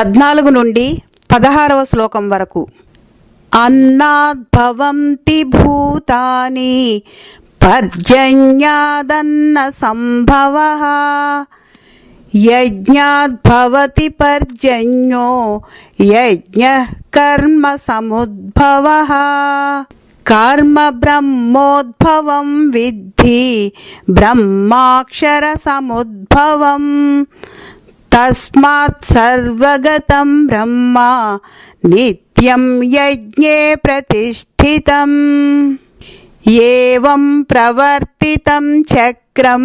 14 నుండి 16వ శ్లోకం వరకు. అన్నాద్భవంతి భూతాని పర్జన్యాదన్న సంభవః యజ్ఞాద్భవతి పర్జన్యో యజ్ఞః కర్మ సముద్భవః కర్మ బ్రహ్మోద్భవం విద్ధి బ్రహ్మాక్షర సముద్భవం తస్మాత్ సర్వగతం బ్రహ్మ నిత్యం యజ్ఞే ప్రతిష్ఠితం ఏవం ప్రవర్తితం చక్రం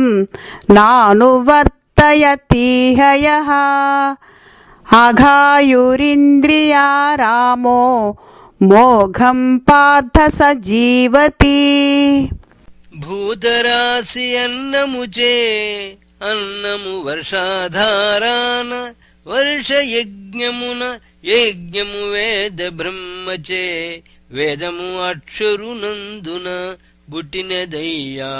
నానువర్తయతి హయః అఘాయురింద్రియా రామో మోఘం పార్థ సజీవతి. భూతరాశి అన్నముచే అన్నము వర్షాధారాన వర్షయజ్ఞమున యజ్ఞము వేద బ్రహ్మచే వేదము అక్షరునందున బుట్టినదయ్యా.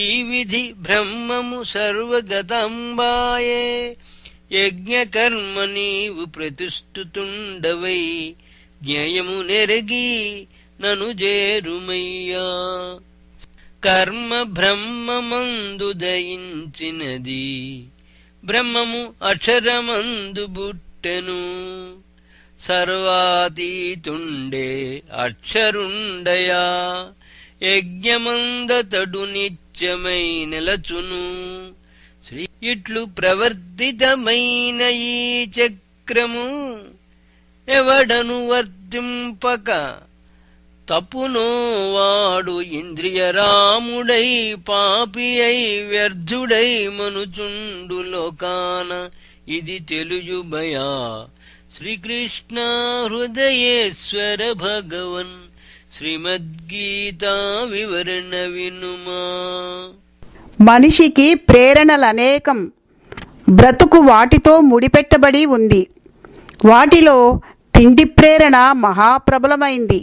ఈ విధి బ్రహ్మము సర్వగతంబాయే యజ్ఞకర్మ నీవు ప్రతిష్ఠుతుండవై జ్ఞేయము నెరగి నను జేరుమయ్యా. కర్మ బ్రహ్మమందు దయించినది బ్రహ్మము అక్షరమందు బుట్టెను సర్వాతీతుండే అక్షరుండయా యజ్ఞమందతడు నిత్యమై నిలచును. శ్రీ ఇట్లు ప్రవర్తితమైన ఈ చక్రము ఎవడను వర్తింపక తప్పునో వాడు ఇంద్రియరాముడై పాపి అయి వ్యర్థుడై మనుచుండు లోకాన ఇది తెలుయుబయా. శ్రీకృష్ణ హృదయేశ్వర భగవన్ శ్రీమద్గీతా వివరణ వినుమా. మనిషికి ప్రేరణలనేకం. బ్రతుకు వాటితో ముడిపెట్టబడి ఉంది. వాటిలో తిండి ప్రేరణ మహాప్రబలమైంది.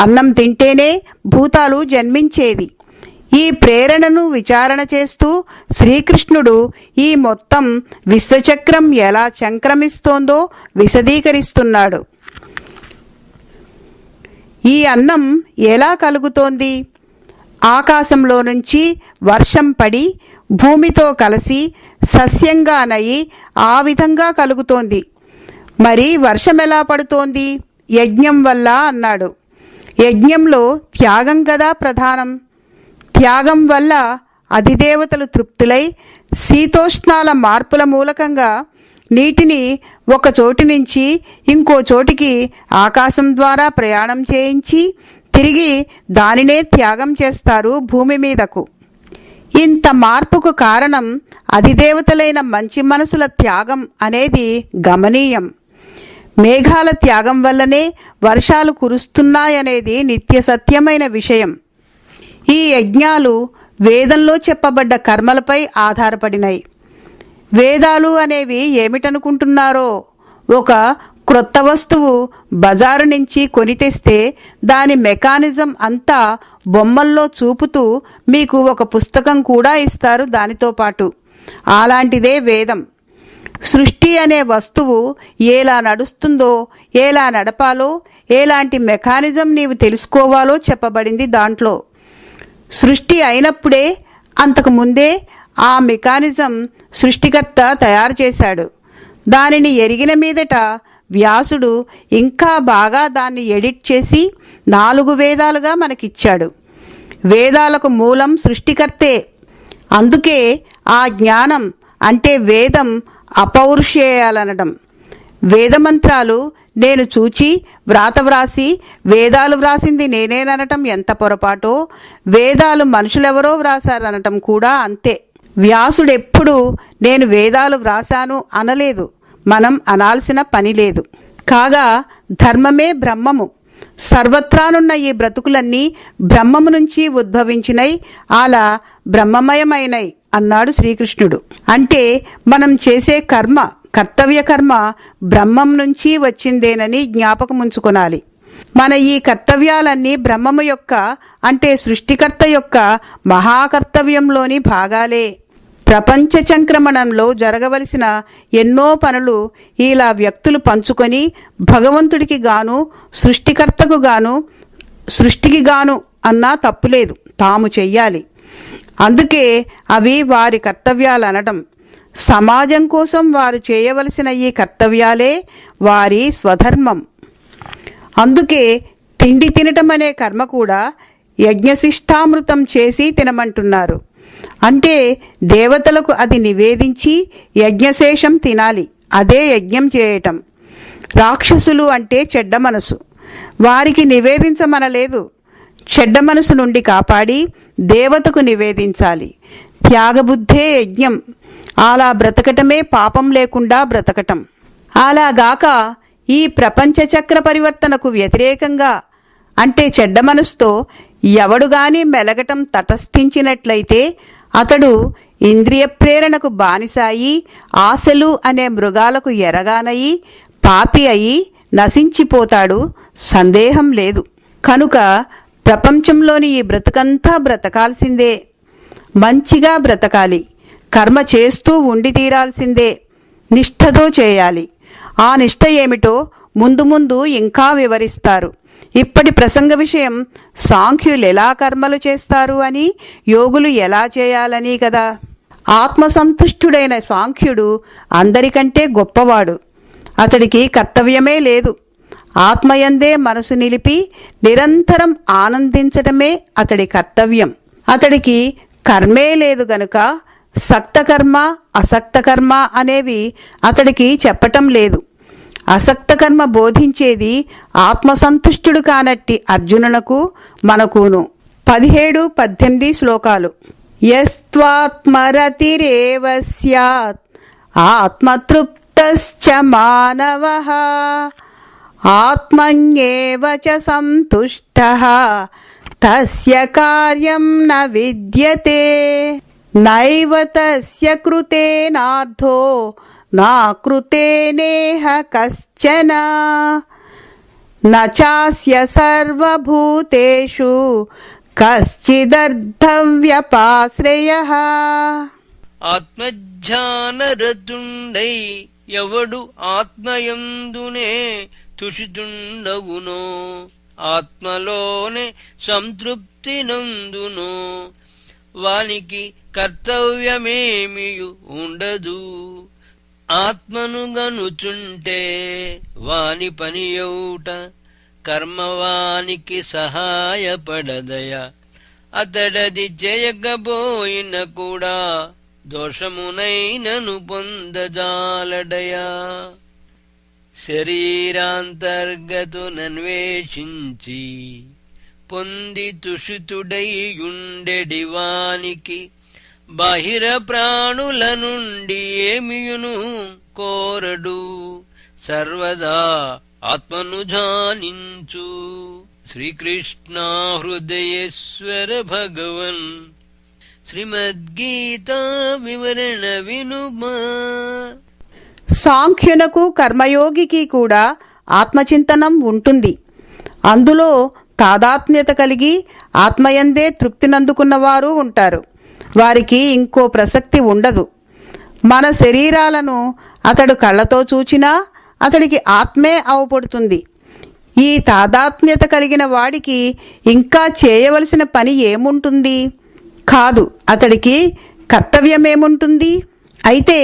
అన్నం తింటేనే భూతాలు జన్మించేది. ఈ ప్రేరణను విచారణ చేస్తూ శ్రీకృష్ణుడు ఈ మొత్తం విశ్వచక్రం ఎలా సంక్రమిస్తోందో విశదీకరిస్తున్నాడు. ఈ అన్నం ఎలా కలుగుతోంది? ఆకాశంలో నుంచి వర్షం పడి భూమితో కలిసి సస్యంగానయి ఆ విధంగా కలుగుతోంది. మరి వర్షం ఎలా పడుతోంది? యజ్ఞం వల్ల అన్నాడు. యజ్ఞంలో త్యాగం కదా ప్రధానం. త్యాగం వల్ల అధిదేవతలు తృప్తులై శీతోష్ణాల మార్పుల మూలకంగా నీటిని ఒక చోటి నుంచి ఇంకో చోటికి ఆకాశం ద్వారా ప్రయాణం చేయించి తిరిగి దానినే త్యాగం చేస్తారు భూమి మీదకు. ఇంత మార్పుకు కారణం అధిదేవతలైన మంచి మనసుల త్యాగం అనేది గమనీయం. మేఘాల త్యాగం వల్లనే వర్షాలు కురుస్తున్నాయనేది నిత్య సత్యమైన విషయం. ఈ యజ్ఞాలు వేదంలో చెప్పబడ్డ కర్మలపై ఆధారపడినాయి. వేదాలు అనేవి ఏమిటనుకుంటున్నారో? ఒక క్రొత్త వస్తువు బజారు నుంచి కొని తెస్తే దాని మెకానిజం అంతా బొమ్మల్లో చూపుతూ మీకు ఒక పుస్తకం కూడా ఇస్తారు దానితో పాటు. అలాంటిదే వేదం. సృష్టి అనే వస్తువు ఎలా నడుస్తుందో, ఎలా నడపాలో, ఎలాంటి మెకానిజం నీవు తెలుసుకోవాలో చెప్పబడింది దాంట్లో. సృష్టి అయినప్పుడే అంతకుముందే ఆ మెకానిజం సృష్టికర్త తయారు చేశాడు. దానిని ఎరిగిన మీదట వ్యాసుడు ఇంకా బాగా దాన్ని ఎడిట్ చేసి 4 వేదాలుగా మనకిచ్చాడు. వేదాలకు మూలం సృష్టికర్తే. అందుకే ఆ జ్ఞానం అంటే వేదం అపౌరుషేయాలనడం. వేదమంత్రాలు నేను చూచి వ్రాత వ్రాసి వేదాలు వ్రాసింది నేనేననటం ఎంత పొరపాటో, వేదాలు మనుషులెవరో వ్రాసారనటం కూడా అంతే. వ్యాసుడెప్పుడు నేను వేదాలు వ్రాసాను అనలేదు. మనం అనాల్సిన పని లేదు. కాగా ధర్మమే బ్రహ్మము. సర్వత్రానున్న ఈ బ్రతుకులన్నీ బ్రహ్మము నుంచి ఉద్భవించినై అలా బ్రహ్మమయమైనై అన్నాడు శ్రీకృష్ణుడు. అంటే మనం చేసే కర్మ, కర్తవ్య కర్మ బ్రహ్మం నుంచి వచ్చిందేనని జ్ఞాపకముంచుకొనాలి. మన ఈ కర్తవ్యాలన్నీ బ్రహ్మము యొక్క అంటే సృష్టికర్త యొక్క మహాకర్తవ్యంలోని భాగాలే. ప్రపంచ సంక్రమణంలో జరగవలసిన ఎన్నో పనులు ఇలా వ్యక్తులు పంచుకొని భగవంతుడికి గాను సృష్టికర్తకు గాను సృష్టికి గాను అన్నా తప్పులేదు, తాము చెయ్యాలి. అందుకే అవి వారి కర్తవ్యాలు అనడం. సమాజం కోసం వారు చేయవలసిన ఈ కర్తవ్యాలే వారి స్వధర్మం. అందుకే తిండి తినటం అనే కర్మ కూడా యజ్ఞశిష్టామృతం చేసి తినమంటున్నారు. అంటే దేవతలకు అది నివేదించి యజ్ఞశేషం తినాలి, అదే యజ్ఞం చేయటం. రాక్షసులు అంటే చెడ్డ మనసు, వారికి నివేదించమనలేదు. చెడ్డ మనసు నుండి కాపాడి దేవతకు నివేదించాలి. త్యాగబుద్ధే యజ్ఞం. అలా బ్రతకటమే పాపం లేకుండా బ్రతకటం. అలాగాక ఈ ప్రపంచ చక్ర పరివర్తనకు వ్యతిరేకంగా అంటే చెడ్డ మనసుతో ఎవడుగాని మెలగటం తటస్థించినట్లయితే అతడు ఇంద్రియ ప్రేరణకు బానిసాయి ఆశలు అనే మృగాలకు ఎరగానయి పాపి అయి నశించిపోతాడు, సందేహం లేదు. కనుక ప్రపంచంలోని ఈ బ్రతుకంతా బ్రతకాల్సిందే. మంచిగా బ్రతకాలి, కర్మ చేస్తూ ఉండి తీరాల్సిందే, నిష్ఠతో చేయాలి. ఆ నిష్ఠ ఏమిటో ముందు ముందు ఇంకా వివరిస్తారు. ఇప్పటి ప్రసంగ విషయం సాంఖ్యులు ఎలా కర్మలు చేస్తారు అని, యోగులు ఎలా చేయాలని కదా. ఆత్మసంతుష్టుడైన సాంఖ్యుడు అందరికంటే గొప్పవాడు. అతడికి కర్తవ్యమే లేదు. ఆత్మయందే మనసు నిలిపి నిరంతరం ఆనందించటమే అతడి కర్తవ్యం. అతడికి కర్మే లేదు గనుక సక్తకర్మ అసక్తకర్మ అనేవి అతడికి చెప్పటం లేదు. అసక్తకర్మ బోధించేది ఆత్మసంతుష్టుడు కానట్టి అర్జునునకు మనకును. 17-18 శ్లోకాలు. యస్త్వాత్మరతిరేవ స్యాత్ ఆత్మతృప్తశ్చ మానవః ఆత్మన్యేవ చ సంతుష్టః తస్య కార్యం న విద్యతే నైవ తస్య కృతేనార్థో నా కృతేనేహ కశ్చన న చాస్య సర్వభూతేషు కశ్చిదర్థవ్యపాశ్రయః. ఆత్మజ్ఞానరతుండై ఎవడు ఆత్మయందునే తుషితుండగునో ఆత్మలోనే సంతృప్తి నందునో వానికి కర్తవ్యమేమియు ఉండదు. ఆత్మను గనుచుంటే వాని పని అవుట కర్మవానికి సహాయపడదయ. అతడది చేయకపోయిన కూడా దోషమునైనను పొందజాలడయా. శరీరాంతర్గతునన్వేషించి పొంది తుషితుడైయుండెడివానికి బాహిర ప్రాణుల నుండి ఏమియును కోరడు. సర్వదా ఆత్మను ధ్యానించు. శ్రీకృష్ణ హృదయేశ్వర భగవన్ శ్రీమద్గీతా వివరణ వినుమా. సాంఖ్యునకు కర్మయోగికి కూడా ఆత్మచింతనం ఉంటుంది. అందులో తాదాత్మ్యత కలిగి ఆత్మయందే తృప్తినందుకున్నవారు ఉంటారు. వారికి ఇంకో ప్రసక్తి ఉండదు. మన శరీరాలను అతడు కళ్ళతో చూచినా అతడికి ఆత్మే అవపడుతుంది. ఈ తాదాత్మ్యత కలిగిన వాడికి ఇంకా చేయవలసిన పని ఏముంటుంది? కాదు, అతడికి కర్తవ్యమేముంటుంది? అయితే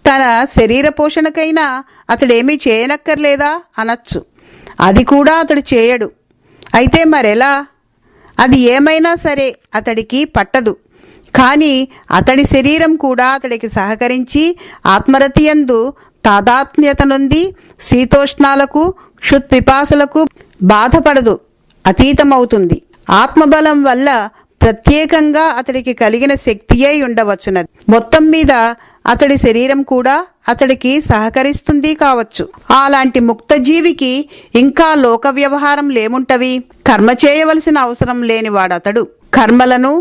తన శరీర పోషణకైనా అతడేమీ చేయనక్కర్లేదా అనొచ్చు. అది కూడా అతడు చేయడు. అయితే మరెలా? అది ఏమైనా సరే అతడికి పట్టదు. కానీ అతడి శరీరం కూడా అతడికి సహకరించి ఆత్మరతియందు తాదాత్మ్యత నుండి శీతోష్ణాలకు క్షుత్పిపాసలకు బాధపడదు, అతీతమవుతుంది. ఆత్మబలం వల్ల ప్రత్యేకంగా అతడికి కలిగిన శక్తియే ఉండవచ్చునది. మొత్తం మీద అతడి శరీరం కూడా అతడికి సహకరిస్తుంది కావచ్చు. అలాంటి ముక్తజీవికి ఇంకా లోక వ్యవహారం లేముంటవి? కర్మ చేయవలసిన అవసరం లేనివాడతడు. కర్మలను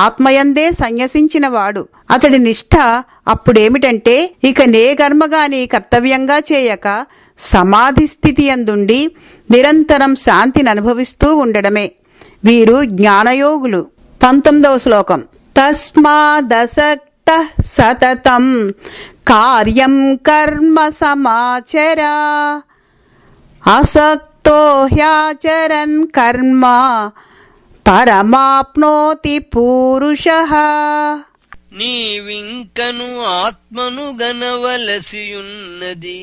ఆత్మయందే సన్యసించినవాడు. అతడి నిష్ఠ అప్పుడేమిటంటే ఇక నే కర్మగాని కర్తవ్యంగా చేయక సమాధి స్థితి యందుండి నిరంతరం శాంతిని అనుభవిస్తూ ఉండడమే. వీరు జ్ఞానయోగులు. 19వ శ్లోకం. తస్మాదసక్త యుక్తః సతతం కార్యం కర్మ సమాచర అసక్తో హ్యాచరన్ కర్మ పరమాప్నోతి పూరుషః. నీవింకను ఆత్మను గనవలసియున్నది,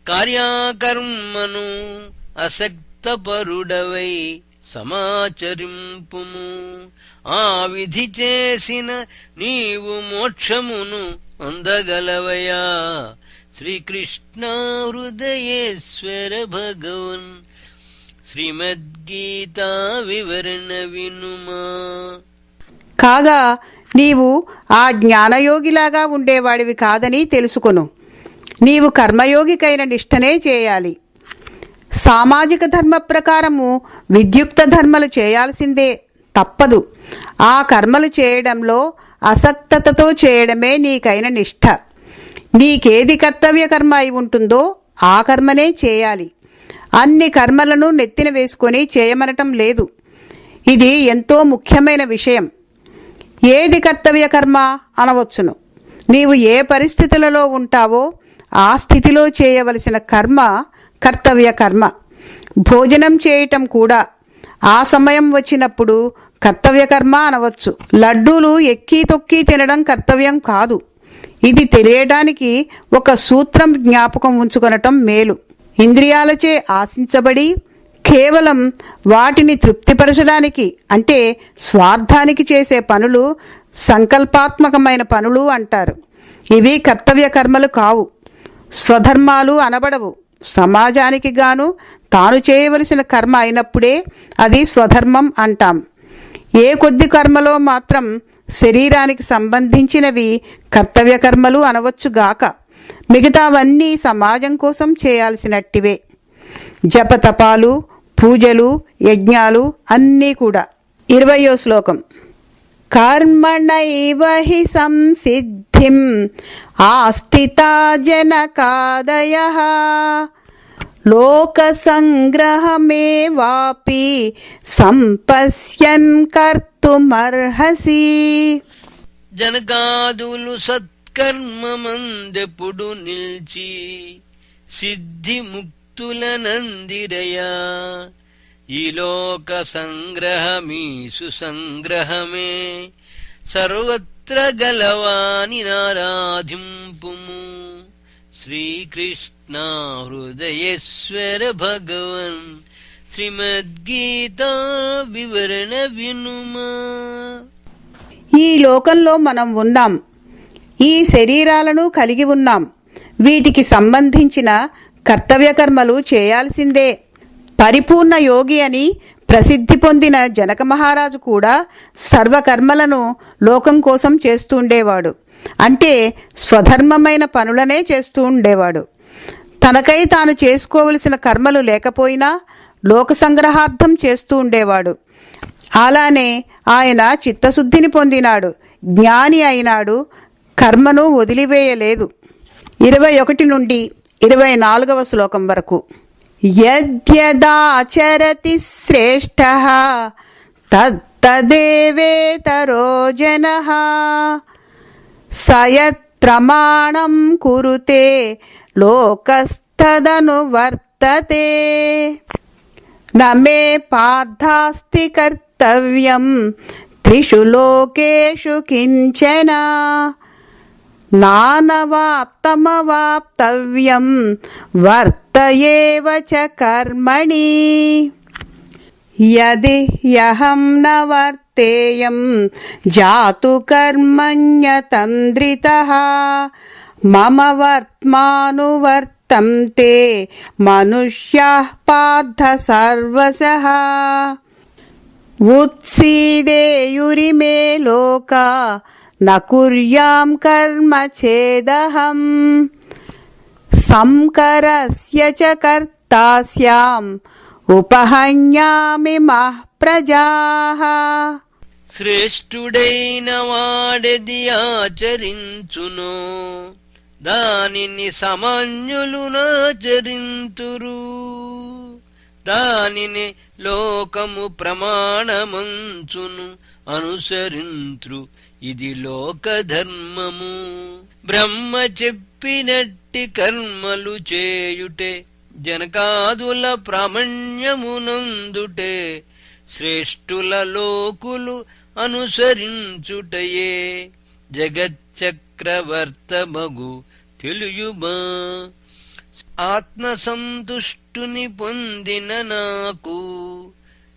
కార్యకర్మను అసక్తపరుడవై సమాచరింపుము. ఆ విధి చేసిన నీవు మోక్షమును అందగలవయా. శ్రీకృష్ణ హృదయేశ్వర భగవన్ శ్రీమద్గీతా వివరణ వినుమా. కాగా నీవు ఆ జ్ఞానయోగిలాగా ఉండేవాడివి కాదని తెలుసుకొను. నీవు కర్మయోగికైన నిష్టనే చేయాలి. సామాజిక ధర్మ ప్రకారము విద్యుక్త ధర్మలు చేయాల్సిందే, తప్పదు. ఆ కర్మలు చేయడంలో అసక్తతతో చేయడమే నీకైన నిష్ఠ. నీకేది కర్తవ్య కర్మ అయి ఉంటుందో ఆ కర్మనే చేయాలి. అన్ని కర్మలను నెత్తిన వేసుకొని చేయమనటం లేదు. ఇది ఎంతో ముఖ్యమైన విషయం. ఏది కర్తవ్య కర్మ అనవచ్చును. నీవు ఏ పరిస్థితులలో ఉంటావో ఆ స్థితిలో చేయవలసిన కర్మ కర్తవ్య కర్మ. భోజనం చేయటం కూడా ఆ సమయం వచ్చినప్పుడు కర్తవ్య కర్మ అనవచ్చు. లడ్డూలు ఎక్కి తొక్కి తినడం కర్తవ్యం కాదు. ఇది తెలియడానికి ఒక సూత్రం జ్ఞాపకం ఉంచుకొనటం మేలు. ఇంద్రియాలచే ఆశించబడి కేవలం వాటిని తృప్తిపరచడానికి అంటే స్వార్థానికి చేసే పనులు సంకల్పాత్మకమైన పనులు అంటారు. ఇవి కర్తవ్య కర్మలు కావు, స్వధర్మాలు అనబడవు. సమాజానికి గాను తాను చేయవలసిన కర్మ అయినప్పుడే అది స్వధర్మం అంటాం. ఏ కొద్ది కర్మలో మాత్రం శరీరానికి సంబంధించినవి కర్తవ్య కర్మలు అనవచ్చుగాక. మిగతావన్నీ సమాజం కోసం చేయాల్సినట్టివే. జపతపాలు, పూజలు, యజ్ఞాలు అన్నీ కూడా. 20వ శ్లోకం. కర్మణైవ హి సంసిద్ధిం ఆస్థితా జనకాదయః లోకసంగ్రహమేవాపి సంపశ్యన్ కర్తుమర్హసి. జనకాదులు సత్కర్మమందెప్పుడు నిల్చి సిద్ధి ముక్తులనందిరయా. ఈ లోక సంగ్రహమీసు సంగ్రహమే సర్వత్ర గలవాని నారాధింపుము. శ్రీకృష్ణ హృదయేశ్వర భగవన్ శ్రీమద్గీతా వివరణ వినుమా. ఈ లోకంలో మనం ఉన్నాం. ఈ శరీరాలను కలిగి ఉన్నాం. వీటికి సంబంధించిన కర్తవ్య కర్మలు చేయాల్సిందే. పరిపూర్ణ యోగి అని ప్రసిద్ధి పొందిన జనక మహారాజు కూడా సర్వకర్మలను లోకం కోసం చేస్తూ ఉండేవాడు. అంటే స్వధర్మమైన పనులనే చేస్తూ ఉండేవాడు. తనకై తాను చేసుకోవలసిన కర్మలు లేకపోయినా లోక సంగ్రహార్థం చేస్తూ ఉండేవాడు. అలానే ఆయన చిత్తశుద్ధిని పొందినాడు, జ్ఞాని అయినాడు, కర్మను వదిలివేయలేదు. 21 నుండి 24వ శ్లోకం వరకు. యద్యదాచరతి శ్రేష్ఠః తత్తదేవేతరో జనః సయత్ప్రమాణం కురుతే లోకస్తదనువర్తతే. నమే పార్థాస్తి కర్తవ్యం త్రిషు లోకేషు కించన నానవాప్తమవాప్తవ్యం వర్తయేవ చ కర్మణి. యది హ్యహం న వర్తేయం జాతు కర్మణ్యతంద్రితః మమ వర్త్మానువర్తంతే మనుష్యాః పార్థ సర్వశః. ఉత్సీదేయురిమే లోకా న కుర్యాం కర్మ చేదహం సంకరస్య చ కర్తాస్యాం ఉపహన్యామి మః ప్రజాః. శ్రేష్ఠుడైన వాడెది ఆచరించునో దానిని సామాన్యులు నాచరింతురు. దానిని లోకము ప్రమాణమంచును అనుసరింతురు ఇది లోక ధర్మము. బ్రహ్మ చెప్పినట్టి కర్మలు చేయుటే, జనకాదుల ప్రామాణ్యమునందుటే, శ్రేష్ఠుల లోకులు అనుసరించుటయే, జగచ్చక్రవర్తమగు తెలియుమా. ఆత్మసంతుష్టుని పొందిన నాకు,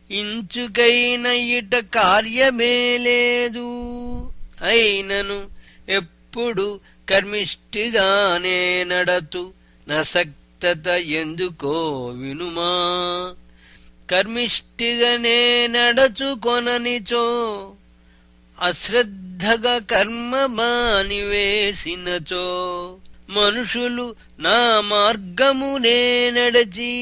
ఇంచుకైన ఇట కార్యమే లేదు. అయినను ఎప్పుడు కర్మిష్టిగానే నడతు, నసక్తత ఎందుకో వినుమా. కర్మిష్టిగానే నడచుకొననిచో, అశ్రద్ధగా కర్మ మానివేసినచో, మనుషులు నా మార్గమునే నడచి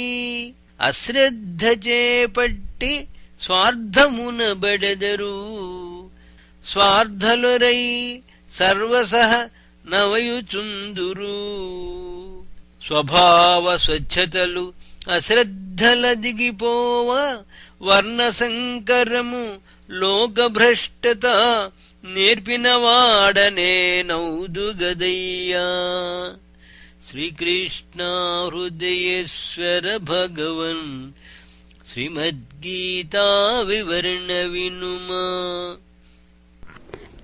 అశ్రద్ధ చేపట్టి స్వార్థమున బడెదరు. స్వార్థలురై సర్వసహ నవయుచుందురు. స్వభావ స్వచ్ఛతలు అశ్రద్ధల దిగిపోవ, వర్ణ సంకరము లోకభ్రష్టత నేర్పినవాడనే నౌదుగదయ్యా. శ్రీకృష్ణ హృదయేశ్వర భగవన్ శ్రీమద్గీతా వివరణ వినుమా.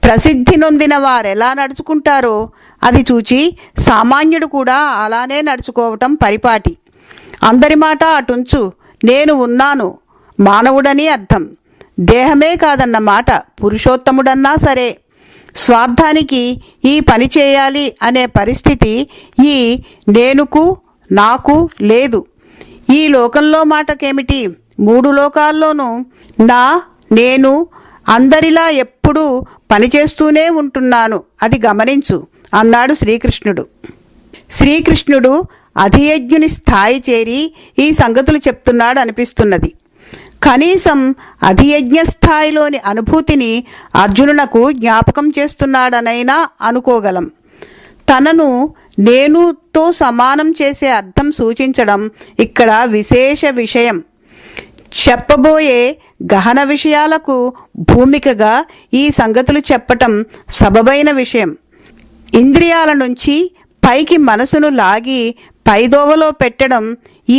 ప్రసిద్ధి నొందిన వారెలా నడుచుకుంటారో అది చూచి సామాన్యుడు కూడా అలానే నడుచుకోవటం పరిపాటి. అందరి మాట అటుంచు, నేను ఉన్నాను మానవుడని అర్థం. దేహమే కాదన్న మాట, పురుషోత్తముడన్నా సరే. స్వార్థానికి ఈ పని చేయాలి అనే పరిస్థితి ఈ నేనుకు నాకు లేదు. ఈ లోకంలో మాటకేమిటి, 3 లోకాల్లోనూ నా నేను అందరిలా ఎప్పుడూ పనిచేస్తూనే ఉంటున్నాను, అది గమనించు అన్నాడు శ్రీకృష్ణుడు. శ్రీకృష్ణుడు అధియజ్ఞుని స్థాయి చేరి ఈ సంగతులు చెప్తున్నాడు అనిపిస్తున్నది. కనీసం అధియజ్ఞ స్థాయిలోని అనుభూతిని అర్జునునకు జ్ఞాపకం చేస్తున్నాడనైనా అనుకోగలం. తనను నేనుతో సమానం చేసే అర్థం సూచించడం ఇక్కడ విశేష విషయం. చెప్పబోయే గహన విషయాలకు భూమికగా ఈ సంగతులు చెప్పటం సబబైన విషయం. ఇంద్రియాల నుంచి పైకి మనసును లాగి పైదోవలో పెట్టడం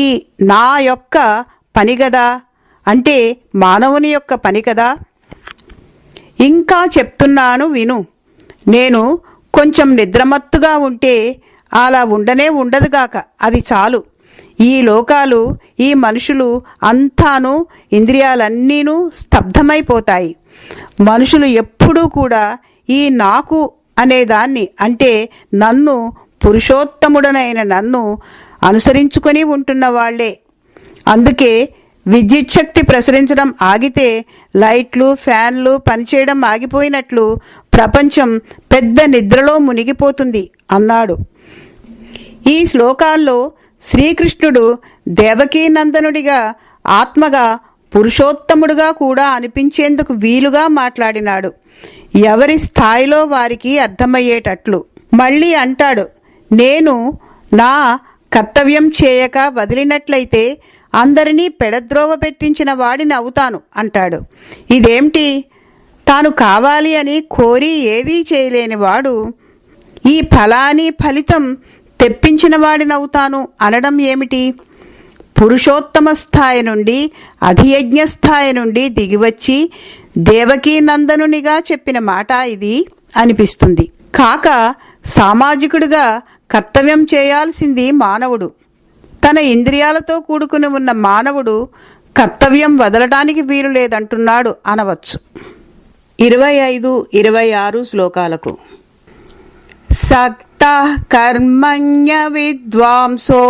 ఈ నా యొక్క పని గదా, అంటే మానవుని యొక్క పని కదా. ఇంకా చెప్తున్నాను విను. నేను కొంచెం నిద్రమత్తుగా ఉంటే అలా ఉండనే ఉండదుగాక, అది చాలు. ఈ లోకాలు, ఈ మనుషులు అంతాను, ఇంద్రియాలన్నీను స్తబ్దమైపోతాయి. మనుషులు ఎప్పుడూ కూడా ఈ నాకు అనేదాన్ని, అంటే నన్ను, పురుషోత్తముడనైన నన్ను అనుసరించుకొని ఉంటున్న వాళ్లే. అందుకే విద్యుచ్ఛక్తి ప్రసరించడం ఆగితే లైట్లు ఫ్యాన్లు పనిచేయడం ఆగిపోయినట్లు ప్రపంచం పెద్ద నిద్రలో మునిగిపోతుంది అన్నాడు. ఈ శ్లోకాల్లో శ్రీకృష్ణుడు దేవకీనందనుడిగా, ఆత్మగా, పురుషోత్తముడుగా కూడా అనిపించేందుకు వీలుగా మాట్లాడినాడు. ఎవరి స్థాయిలో వారికి అర్థమయ్యేటట్లు. మళ్ళీ అంటాడు, నేను నా కర్తవ్యం చేయక వదిలినట్లయితే అందరినీ పెడద్రోవ పెట్టించిన వాడిని అవుతాను అంటాడు. ఇదేమిటి, తాను కావాలి అని కోరి ఏదీ చేయలేనివాడు ఈ ఫలాని ఫలితం తెప్పించిన వాడినవుతాను అనడం ఏమిటి? పురుషోత్తమ స్థాయి నుండి, అధియజ్ఞ స్థాయి నుండి దిగివచ్చి దేవకీనందనునిగా చెప్పిన మాట ఇది అనిపిస్తుంది. కాక సామాజికుడిగా కర్తవ్యం చేయాల్సింది మానవుడు. తన ఇంద్రియాలతో కూడుకుని ఉన్న మానవుడు కర్తవ్యం వదలడానికి వీలు లేదంటున్నాడు అనవచ్చు. 25-26 శ్లోకాలకు. సక్తః కర్మణ్య విద్వాంసో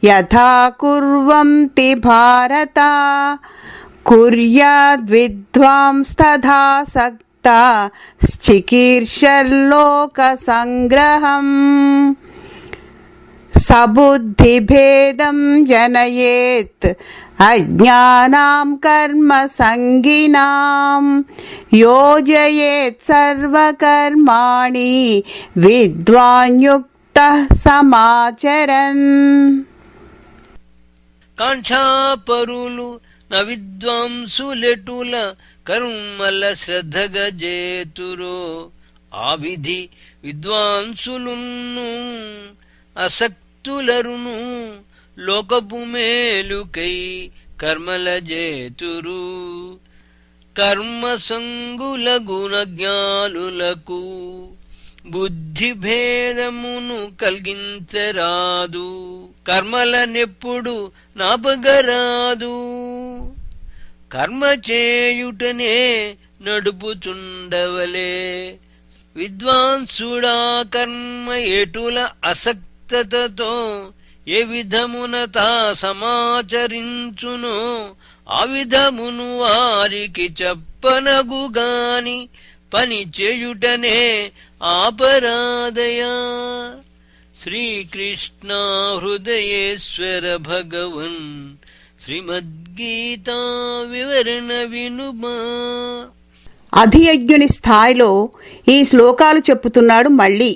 యథా కుర్వంతి భారత, కుర్యాద్విద్వాంస్తథా సక్తా చికీర్షర్లోక సంగ్రహం. సబుద్ధిభేదం జనయేత్ అజ్ఞానాం కర్మ సంగినాం, యోజయేత్ సర్వకర్మాణి విద్వాన్యుక్తః సమాచరన్. కాంక్షాపరులు న విద్వాంసులెటుల కర్మల శ్రద్ధగా జేతురో ఆ విధి విద్వాంసులున్ను అసక్తులరును లోకపు మేలుకై కర్మల జేతురు. కర్మ సంగుల గుణజ్ఞానులకు బుద్ధి భేదమును కలిగించరాదు, కర్మలనెప్పుడు నాపగరాదు. కర్మ చేయుటనే నడుపుచుండవలే, విద్వాంసుడా కర్మ ఎటుల అసక్తతతో ఏ విధమున తా సమాచరించునో ఆ విధమును వారికి చెప్పనగుగాని పని చేయుటనే ఆపరాదయా. శ్రీకృష్ణ హృదయేశ్వర భగవన్ శ్రీమద్గీతా వివరణ వినుమా. అధియజ్ఞుని స్థాయిలో ఈ శ్లోకాలు చెప్పుతున్నాడు మళ్ళీ.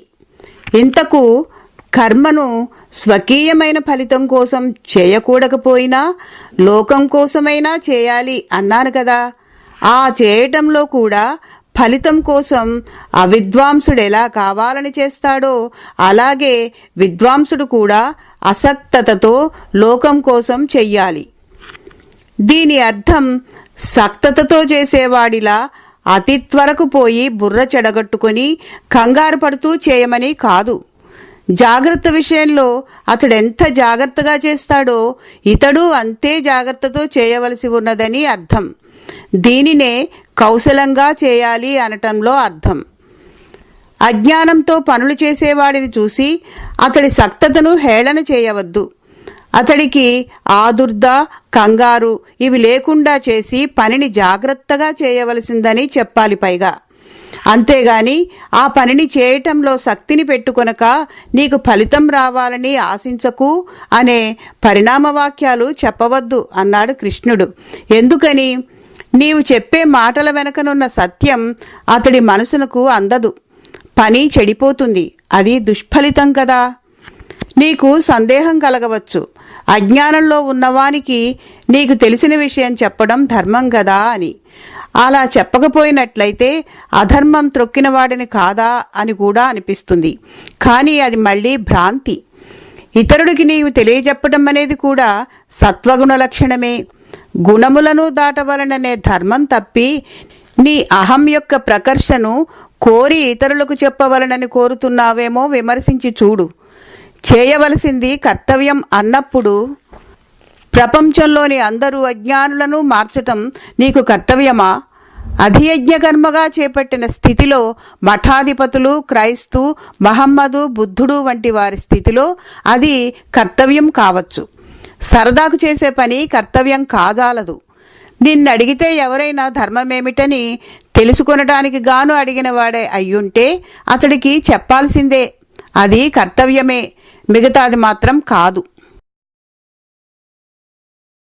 ఇంతకు కర్మను స్వకీయమైన ఫలితం కోసం చేయకూడకపోయినా లోకం కోసమైనా చేయాలి అన్నాను కదా. ఆ చేయటంలో కూడా ఫలితం కోసం అవిద్వాంసుడు ఎలా కావాలని చేస్తాడో అలాగే విద్వాంసుడు కూడా అసక్తతతో లోకం కోసం చెయ్యాలి. దీని అర్థం సక్తతతో చేసేవాడిలా అతి త్వరకు పోయి బుర్ర చెడగొట్టుకొని కంగారు పడుతూ చేయమని కాదు. జాగ్రత్త విషయంలో అతడెంత జాగ్రత్తగా చేస్తాడో ఇతడు అంతే జాగ్రత్తతో చేయవలసి ఉన్నదని అర్థం. దీనినే కౌశలంగా చేయాలి అనటంలో అర్థం. అజ్ఞానంతో పనులు చేసేవాడిని చూసి అతడి సక్తతను హేళన చేయవద్దు. అతడికి ఆదుర్ద, కంగారు ఇవి లేకుండా చేసి పనిని జాగ్రత్తగా చేయవలసిందని చెప్పాలి. పైగా అంతేగాని ఆ పనిని చేయటంలో శక్తిని పెట్టుకొనక నీకు ఫలితం రావాలని ఆశించకు అనే పరిణామవాక్యాలు చెప్పవద్దు అన్నాడు కృష్ణుడు. ఎందుకని? నీవు చెప్పే మాటల వెనకనున్న సత్యం అతడి మనసునకు అందదు, పని చెడిపోతుంది, అది దుష్ఫలితం కదా. నీకు సందేహం కలగవచ్చు, అజ్ఞానంలో ఉన్నవానికి నీకు తెలిసిన విషయం చెప్పడం ధర్మం కదా అని. అలా చెప్పకపోయినట్లయితే అధర్మం త్రొక్కిన వాడిని కాదా అని కూడా అనిపిస్తుంది. కానీ అది మళ్ళీ భ్రాంతి. ఇతరుడికి నీవు తెలియజెప్పడం అనేది కూడా సత్వగుణ లక్షణమే. గుణములను దాటవలననే ధర్మం తప్పి నీ అహం యొక్క ప్రకర్షను కోరి ఇతరులకు చెప్పవలనని కోరుతున్నావేమో విమర్శించి చూడు. చేయవలసింది కర్తవ్యం అన్నప్పుడు ప్రపంచంలోని అందరూ అజ్ఞానులను మార్చటం నీకు కర్తవ్యమా? అధియజ్ఞ కర్మగా చేపట్టిన స్థితిలో మఠాధిపతులు, క్రైస్తు, మహమ్మదు, బుద్ధుడు వంటి వారి స్థితిలో అది కర్తవ్యం కావచ్చు. సరదాకు చేసే పని కర్తవ్యం కాజాలదు. నిన్నడిగితే ఎవరైనా ధర్మమేమిటని తెలుసుకొనడానికి గాను అడిగిన వాడే అయ్యుంటే అతడికి చెప్పాల్సిందే. అది కర్తవ్యమే, మిగతాది మాత్రం కాదు.